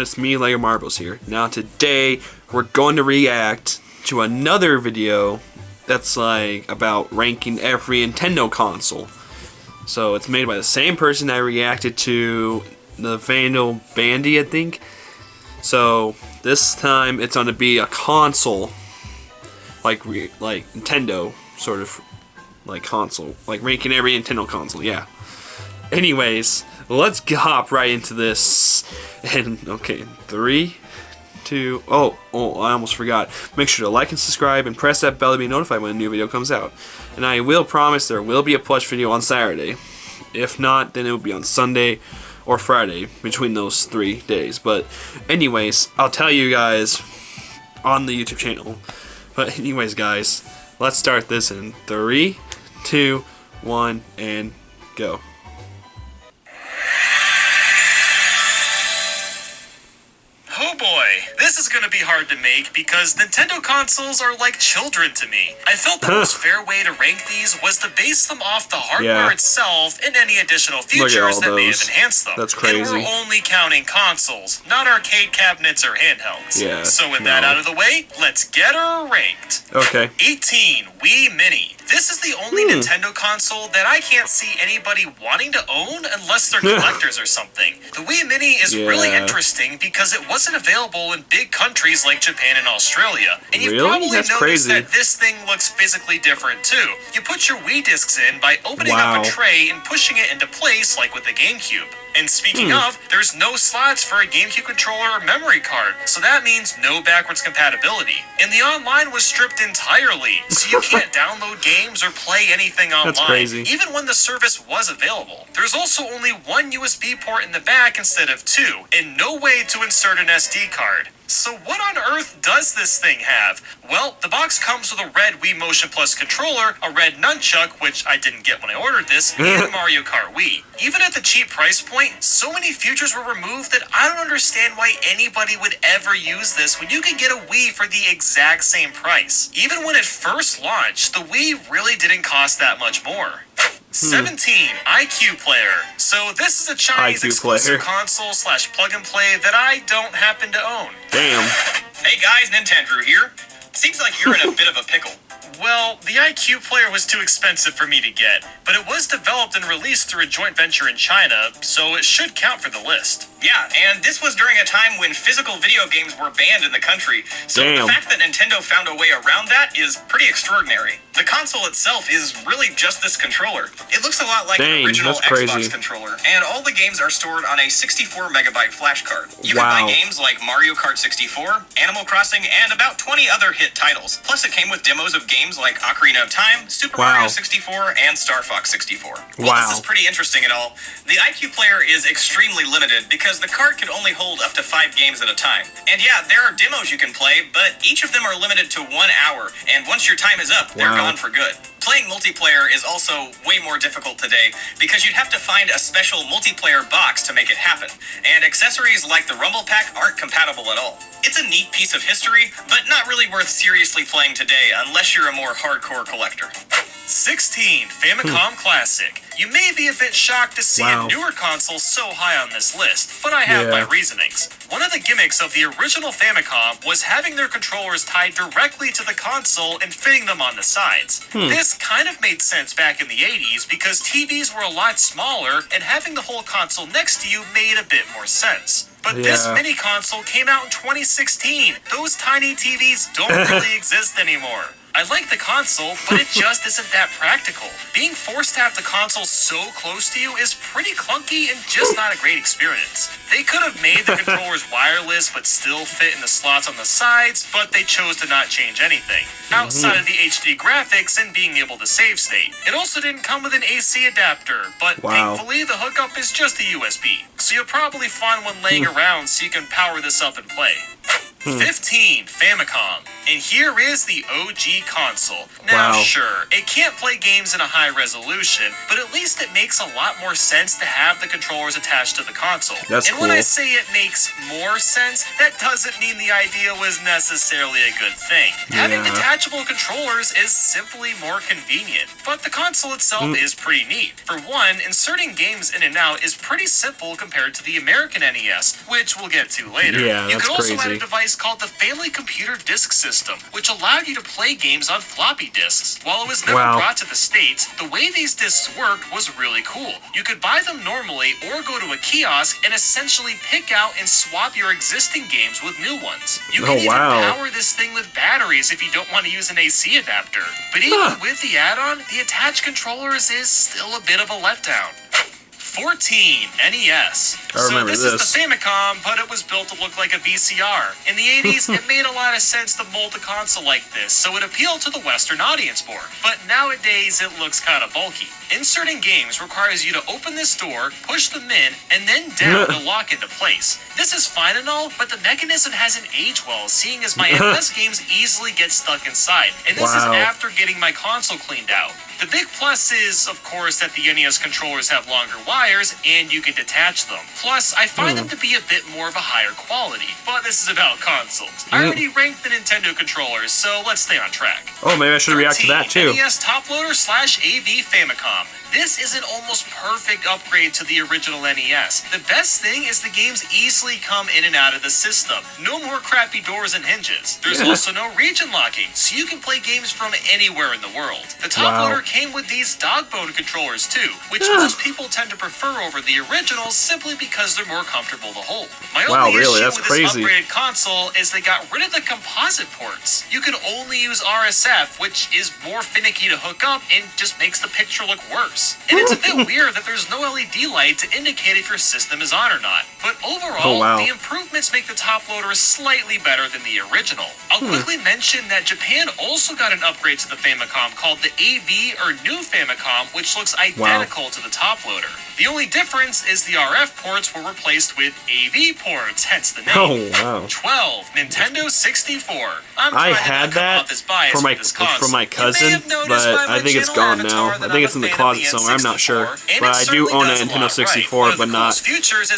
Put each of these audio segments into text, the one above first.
it's me, Lego Marbles here. Now today, we're going to react to another video that's like about ranking every Nintendo console. So it's made by the same person I reacted to the Vandal Bandy, I think. So this time it's going to be a console, like Nintendo sort of like console, like ranking every Nintendo console. Yeah. Anyways, let's hop right into this. And okay, 3, 2. Oh, I almost forgot. Make sure to like and subscribe and press that bell to be notified when a new video comes out. And I will promise there will be a plush video on Saturday. If not, then it will be on Sunday or Friday between those 3 days. But anyways, I'll tell you guys on the YouTube channel. But anyways, guys, let's start this in 3, 2, 1, and go. Oh boy, this is going to be hard to make because Nintendo consoles are like children to me. I felt the most fair way to rank these was to base them off the hardware itself and any additional features that may have enhanced them. That's crazy. And we're only counting consoles, not arcade cabinets or handhelds. Yeah, so with that out of the way, let's get her ranked. Okay. 18, Wii Mini. This is the only Nintendo console that I can't see anybody wanting to own unless they're collectors or something. The Wii Mini is really interesting because it wasn't available in big countries like Japan and Australia. And you've probably noticed that this thing looks physically different too. You put your Wii discs in by opening up a tray and pushing it into place like with the GameCube. And speaking of, there's no slots for a GameCube controller or memory card, so that means no backwards compatibility. And the online was stripped entirely, so you can't download games or play anything online, That's crazy. even when the service was available. There's also only one USB port in the back instead of 2, and no way to insert an SD card. So what on earth does this thing have? Well, the box comes with a red Wii Motion Plus controller, a red nunchuck, which I didn't get when I ordered this, and Mario Kart Wii. Even at the cheap price point, so many features were removed that I don't understand why anybody would ever use this when you can get a Wii for the exact same price. Even when it first launched, the Wii really didn't cost that much more. 17, IQ Player. So this is a Chinese exclusive console / plug and play that I don't happen to own. Damn. Hey guys, Nintendo here. Seems like you're in a bit of a pickle. Well, the IQ Player was too expensive for me to get, but it was developed and released through a joint venture in China, so it should count for the list. Yeah, and this was during a time when physical video games were banned in the country, so the fact that Nintendo found a way around that is pretty extraordinary. The console itself is really just this controller. It looks a lot like an original Xbox controller, and all the games are stored on a 64 megabyte flash card. You can buy games like Mario Kart 64, Animal Crossing, and about 20 other hit titles. Plus it came with demos of games like Ocarina of Time, Super Mario 64, and Star Fox 64. Well, this is pretty interesting and all. The IQ Player is extremely limited because the card could only hold up to 5 games at a time. And yeah, there are demos you can play, but each of them are limited to 1 hour, and once your time is up, they're gone for good. Playing multiplayer is also way more difficult today because you'd have to find a special multiplayer box to make it happen, and accessories like the Rumble Pack aren't compatible at all. It's a neat piece of history, but not really worth seriously playing today unless you're a more hardcore collector. 16, Famicom Classic. You may be a bit shocked to see a newer console so high on this list, but I have my reasonings. One of the gimmicks of the original Famicom was having their controllers tied directly to the console and fitting them on the sides. This kind of made sense back in the 80s because TVs were a lot smaller and having the whole console next to you made a bit more sense. But this mini console came out in 2016. Those tiny TVs don't really exist anymore. I like the console, but it just isn't that practical. Being forced to have the console so close to you is pretty clunky and just not a great experience. They could have made the controllers wireless but still fit in the slots on the sides, but they chose to not change anything, outside of the HD graphics and being able to save state. It also didn't come with an AC adapter, but thankfully the hookup is just a USB, so you'll probably find one laying around so you can power this up and play. 15, Famicom. And here is the OG console. Now, sure, it can't play games in a high resolution, but at least it makes a lot more sense to have the controllers attached to the console. That's and when I say it makes more sense, that doesn't mean the idea was necessarily a good thing. Having detachable controllers is simply more convenient, but the console itself is pretty neat. For one, inserting games in and out is pretty simple compared to the American NES, which we'll get to later. Yeah, you that's could also crazy. add a device called the Family Computer Disk System, which allowed you to play games on floppy disks. While it was never brought to the States, the way these disks worked was really cool. You could buy them normally or go to a kiosk and essentially pick out and swap your existing games with new ones. You can even power this thing with batteries if you don't want to use an AC adapter. But even with the add-on, the attached controllers is still a bit of a letdown. 14, NES. So this is the Famicom, but it was built to look like a VCR. In the 80s, it made a lot of sense to mold a console like this, so it appealed to the Western audience more. But nowadays, it looks kind of bulky. Inserting games requires you to open this door, push them in, and then down to lock into place. This is fine and all, but the mechanism hasn't aged well, seeing as my NES games easily get stuck inside. And this is after getting my console cleaned out. The big plus is, of course, that the NES controllers have longer wires and you can detach them. Plus, I find them to be a bit more of a higher quality, but this is about consoles. I already ranked the Nintendo controllers, so let's stay on track. Oh, maybe I should react to that too. NES Top Loader / AV Famicom. This is an almost perfect upgrade to the original NES. The best thing is the games easily come in and out of the system. No more crappy doors and hinges. There's also no region locking, so you can play games from anywhere in the world. The top loader came with these dog bone controllers too, which most people tend to prefer over the originals simply because they're more comfortable to hold. My only issue with this upgraded console is they got rid of the composite ports. You can only use RSF, which is more finicky to hook up and just makes the picture look worse. And it's a bit weird that there's no LED light to indicate if your system is on or not. But overall, the improvements make the top loader slightly better than the original. I'll quickly mention that Japan also got an upgrade to the Famicom called the AV or New Famicom, which looks identical to the top loader. The only difference is the RF ports were replaced with AV ports, hence the name. 12, Nintendo 64. I had that for my cousin, but I think it's gone now. I think it's in the closet somewhere. I'm not sure, but I do own a Nintendo 64, but not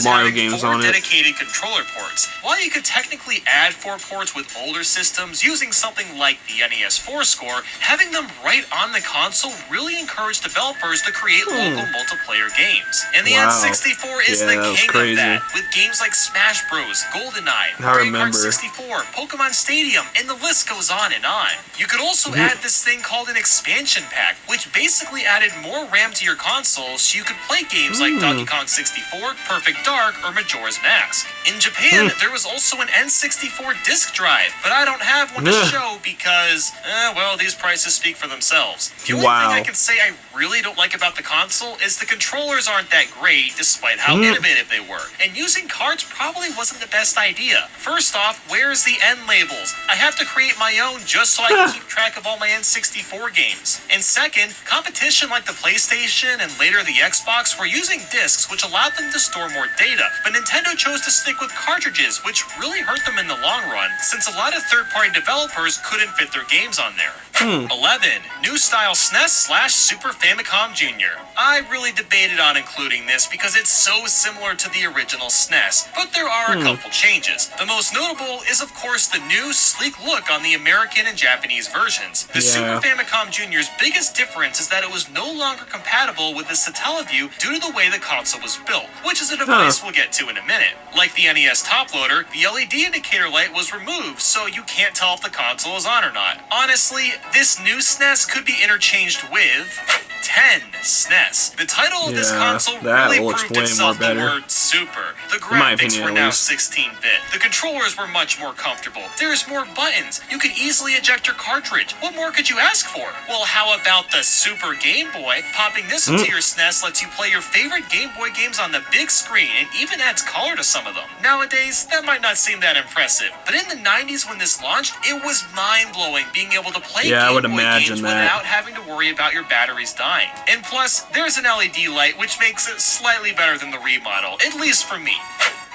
Mario games on it. Dedicated controller ports. While you could technically add 4 ports with older systems using something like the NES 4 score, having them right on the console really encouraged developers to create local multiplayer games. And the N64 is the king of that, with games like Smash Bros, GoldenEye, Mario Kart 64, Pokemon Stadium, and the list goes on and on. You could also add this thing called an expansion pack, which basically added more RAM to your console so you could play games like Donkey Kong 64, Perfect Dark, or Majora's Mask. In Japan, there was also an N64 disk drive, but I don't have one to show because, well, these prices speak for themselves. The only thing I can say I really don't like about the console is the controllers aren't that great, despite how innovative they were. And using cards probably wasn't the best idea. First off, where's the N labels? I have to create my own just so I can keep track of all my N64 games. And second, competition like the PlayStation and later the Xbox were using discs, which allowed them to store more data. But Nintendo chose to stick with cartridges, which really hurt them in the long run, since a lot of third-party developers couldn't fit their games on there. 11. New style SNES / Super Famicom Jr. I really debated on including this because it's so similar to the original SNES, but there are a couple changes. The most notable is, of course, the new, sleek look on the American and Japanese versions. The Super Famicom Jr.'s biggest difference is that it was no longer compatible with the Satellaview due to the way the console was built, which is a device we'll get to in a minute. Like the NES top loader, the LED indicator light was removed, so you can't tell if the console is on or not. Honestly, this new SNES could be interchanged with 10 SNES. The title of this console really proved itself the word super. The graphics were now 16-bit. The controllers were much more comfortable. There's more buttons. You could easily eject your cartridge. What more could you ask for? Well, how about the Super Game Boy? Popping this into your SNES lets you play your favorite Game Boy games on the big screen and even adds color to some of them. Nowadays, that might not seem that impressive, but in the 90s when this launched, it was mind-blowing being able to play Game Boy games without having to worry about your batteries dying. And plus, there's an LED light which makes it slightly better than the remodel, at least for me.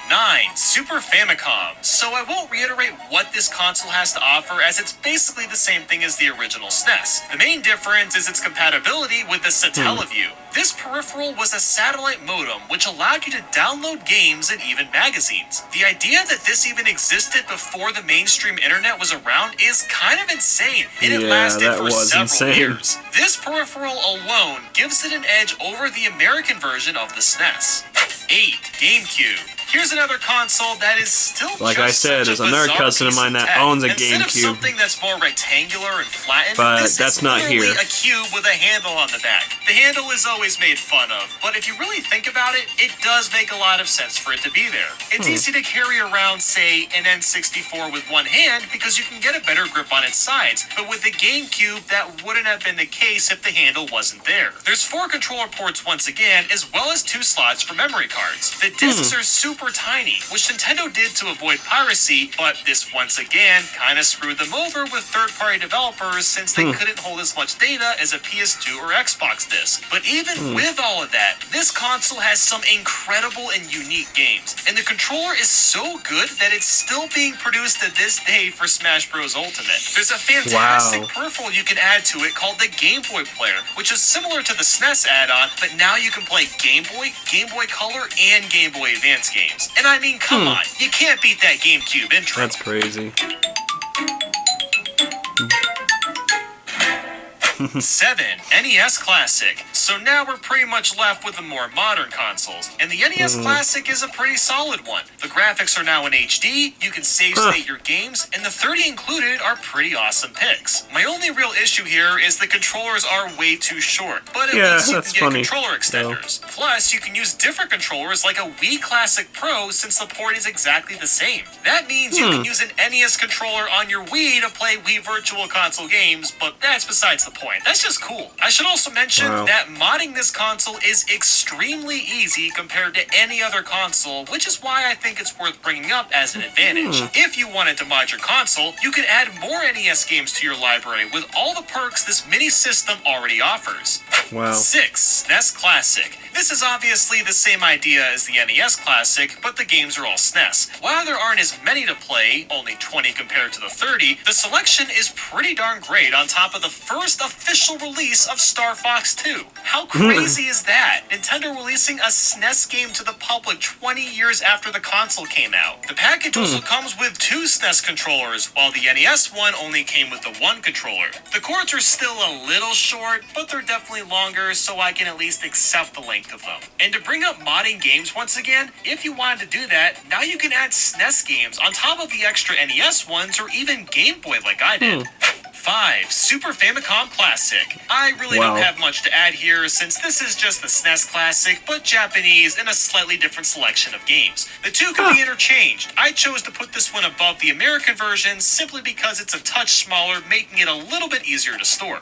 9. Super Famicom. So I won't reiterate what this console has to offer, as it's basically the same thing as the original SNES. The main difference is its compatibility with the Satellaview. This peripheral was a satellite modem which allowed you to download games and even magazines. The idea that this even existed before the mainstream internet was around is kind of insane, and it lasted for several years. This peripheral alone gives it an edge over the American version of the SNES. 8. GameCube. Here's another console that is still like I said, there's another cousin of mine that owns a GameCube. Instead of something that's more rectangular and flattened, but this that's is not here. a cube with a handle on the back. The handle is always made fun of, but if you really think about it, it does make a lot of sense for it to be there. It's easy to carry around, say, an N64 with one hand because you can get a better grip on its sides, but with the GameCube, that wouldn't have been the case if the handle wasn't there. There's 4 controller ports once again, as well as 2 slots for memory cards. The discs are super tiny, which Nintendo did to avoid piracy, but this once again kind of screwed them over with third-party developers since they couldn't hold as much data as a PS2 or Xbox disc. But even with all of that, this console has some incredible and unique games, and the controller is so good that it's still being produced to this day for Smash Bros. Ultimate. There's a fantastic peripheral you can add to it called the Game Boy Player, which is similar to the SNES add-on, but now you can play Game Boy Color, and Game Boy Advance games. And I mean, come on, you can't beat that GameCube intro. That's crazy. 7. NES Classic. So now we're pretty much left with the more modern consoles, and the NES Classic is a pretty solid one. The graphics are now in HD, you can save state your games, and the 30 included are pretty awesome picks. My only real issue here is the controllers are way too short, but at least you can get controller extenders. Plus, you can use different controllers like a Wii Classic Pro since the port is exactly the same. That means you can use an NES controller on your Wii to play Wii Virtual Console games, but that's besides the point. That's just cool. I should also mention that modding this console is extremely easy compared to any other console, which is why I think it's worth bringing up as an advantage. If you wanted to mod your console, you could add more NES games to your library with all the perks this mini system already offers. 6. SNES Classic. This is obviously the same idea as the NES Classic, but the games are all SNES. While there aren't as many to play, only 20 compared to the 30, the selection is pretty darn great on top of the first official release of Star Fox 2. How crazy is that? Nintendo releasing a SNES game to the public 20 years after the console came out. The package also comes with 2 SNES controllers, while the NES one only came with the 1 controller. The cords are still a little short, but they're definitely longer, so I can at least accept the length of them. And to bring up modding games once again, if you wanted to do that, now you can add SNES games on top of the extra NES ones or even Game Boy like I did. 5. Super Famicom Classic. I really don't have much to add here since this is just the SNES Classic, but Japanese and a slightly different selection of games. The two can be interchanged. I chose to put this one above the American version simply because it's a touch smaller, making it a little bit easier to store.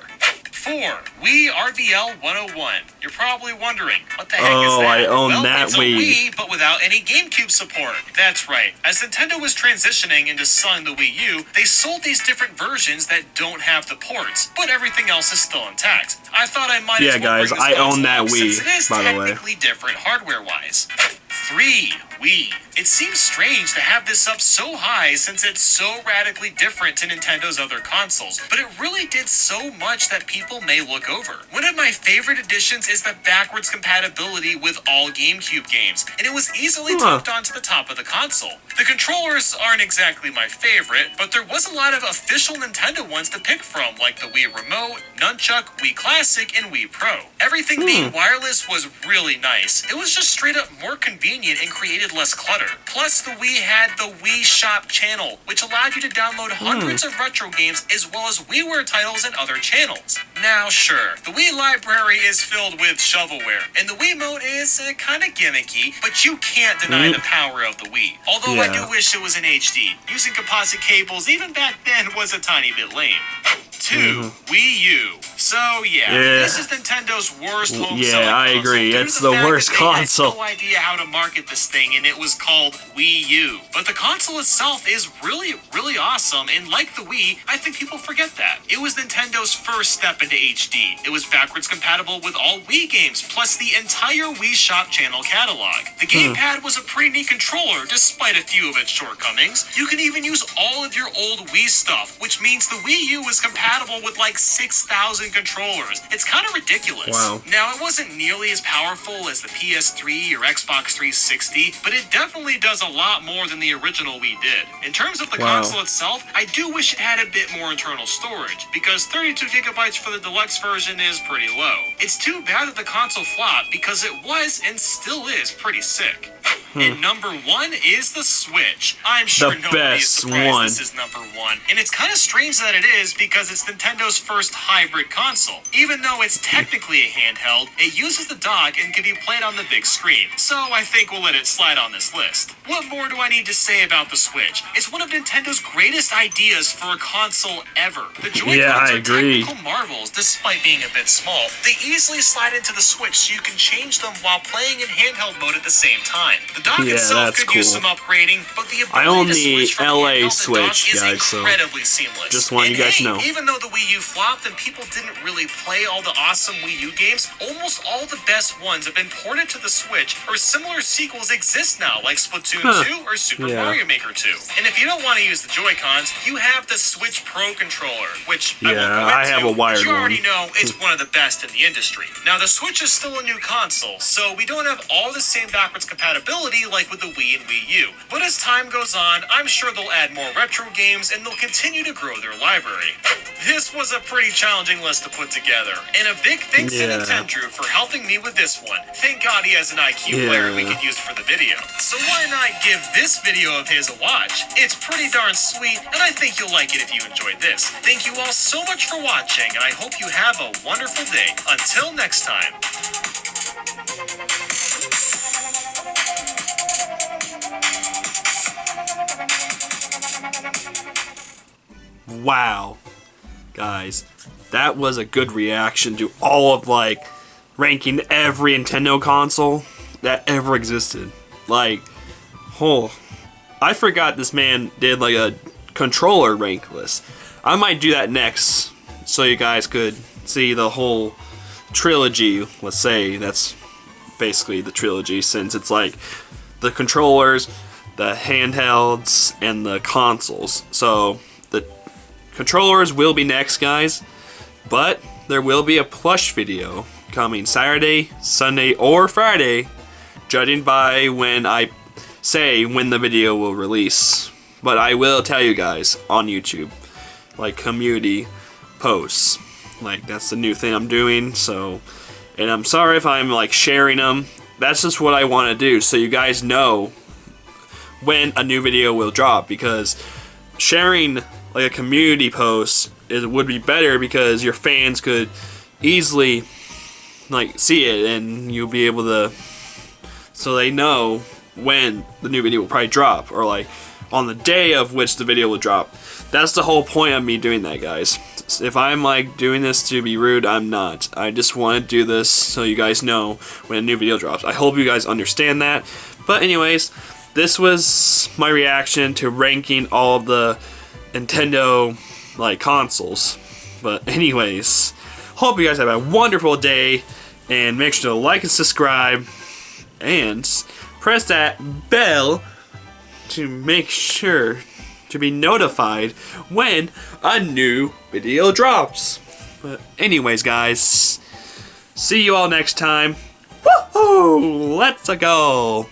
4. Wii RVL 101. You're probably wondering, what the heck is that? I own that it's Wii. A Wii, but without any GameCube support. That's right. As Nintendo was transitioning into selling the Wii U, they sold these different versions that don't have the ports, but everything else is still intact. I thought I might as well guys, bring this I own console that up Wii, since it is by the way. technically different hardware-wise. 3. Wii. It seems strange to have this up so high since it's so radically different to Nintendo's other consoles, but it really did so much that people may look over. One of my favorite additions is the backwards compatibility with all GameCube games, and it was easily tucked onto the top of the console. The controllers aren't exactly my favorite, but there was a lot of official Nintendo ones to pick from, like the Wii Remote, Nunchuck, Wii Classic, and Wii Pro. Everything being wireless was really nice. It was just straight up more convenient and created less clutter. Plus, the Wii had the Wii Shop channel, which allowed you to download hundreds of retro games as well as WiiWare titles and other channels. Now, sure, the Wii library is filled with shovelware, and the Wiimote is kind of gimmicky, but you can't deny the power of the Wii. Although I do wish it was in HD. Using composite cables even back then was a tiny bit lame. 2. Wii U. So yeah, this is Nintendo's worst home selling I console agree. due to It's the the fact worst that they had console. no idea how to market this thing, and it was called Wii U. But the console itself is really awesome, and like the Wii, I think people forget that. It was Nintendo's first step into HD. It was backwards compatible with all Wii games, plus the entire Wii Shop Channel catalog. The gamepad was a pretty neat controller, despite a few of its shortcomings. You can even use all of your old Wii stuff, which means the Wii U is compatible with like 6,000 controllers. It's kind of ridiculous. Wow. Now, it wasn't nearly as powerful as the PS3 or Xbox 360, but it definitely does a lot more than the original Wii did. In terms of the console itself, I do wish it had a bit more internal storage, because 32 gigabytes for the deluxe version is pretty low. It's too bad that the console flopped, because it was and still is pretty sick. And number 1 is the Switch. I'm sure nobody is surprised this is number 1. And it's kind of strange that it is, because it's Nintendo's first hybrid console. Even though it's technically a handheld, it uses the dock and can be played on the big screen. So I think we'll let it slide on this list. What more do I need to say about the Switch? It's one of Nintendo's greatest ideas for a console ever. The Joy-Cons are technical marvels, despite being a bit small. They easily slide into the Switch so you can change them while playing in handheld mode at the same time. The dock itself could use some upgrading, but the ability to switch from LA handheld to Switch, dock guys, is incredibly seamless. just want you guys to know. Even though the Wii U flopped and people didn't really play all the awesome Wii U games, almost all the best ones have been ported to the Switch, or similar sequels exist now, like Splatoon 2 or Super Mario Maker 2. And if you don't want to use the Joy-Cons, you have the Switch Pro controller, which I have a wired but you already one. know it's one of the best in the industry. Now, the Switch is still a new console, so we don't have all the same backwards compatibility like with the Wii and Wii U. But as time goes on, I'm sure they'll add more retro games and they'll continue to grow their library. This was a pretty challenging list to put together, and a big thanks to Nintendo for helping me with this one. Thank God he has an IQ player we could use for the video. So why not give this video of his a watch? It's pretty darn sweet, and I think you'll like it if you enjoyed this. Thank you all so much for watching, and I hope you have a wonderful day. Until next time. Wow, guys, that was a good reaction to all of ranking every Nintendo console that ever existed. I forgot this man did a controller rank list. I might do that next, so you guys could see the whole trilogy. Let's say that's basically the trilogy, since it's the controllers, the handhelds, and the consoles. So the controllers will be next, guys, but there will be a plush video coming Saturday, Sunday, or Friday, judging by when I say when the video will release. But I will tell you guys on YouTube, community posts. That's the new thing I'm doing, so, and I'm sorry if I'm sharing them. That's just what I want to do, so you guys know when a new video will drop, because sharing a community post would be better, because your fans could easily see it, and you'll be able to, so they know when the new video will probably drop, or on the day of which the video will drop. That's the whole point of me doing that, guys. If I'm doing this to be rude, I'm not. I just want to do this so you guys know when a new video drops. I hope you guys understand that. But anyways, this was my reaction to ranking all of the Nintendo consoles. But anyways, hope you guys have a wonderful day, and make sure to like and subscribe and press that bell to make sure to be notified when a new video drops. But anyways, guys, see you all next time. Woohoo! Let's go!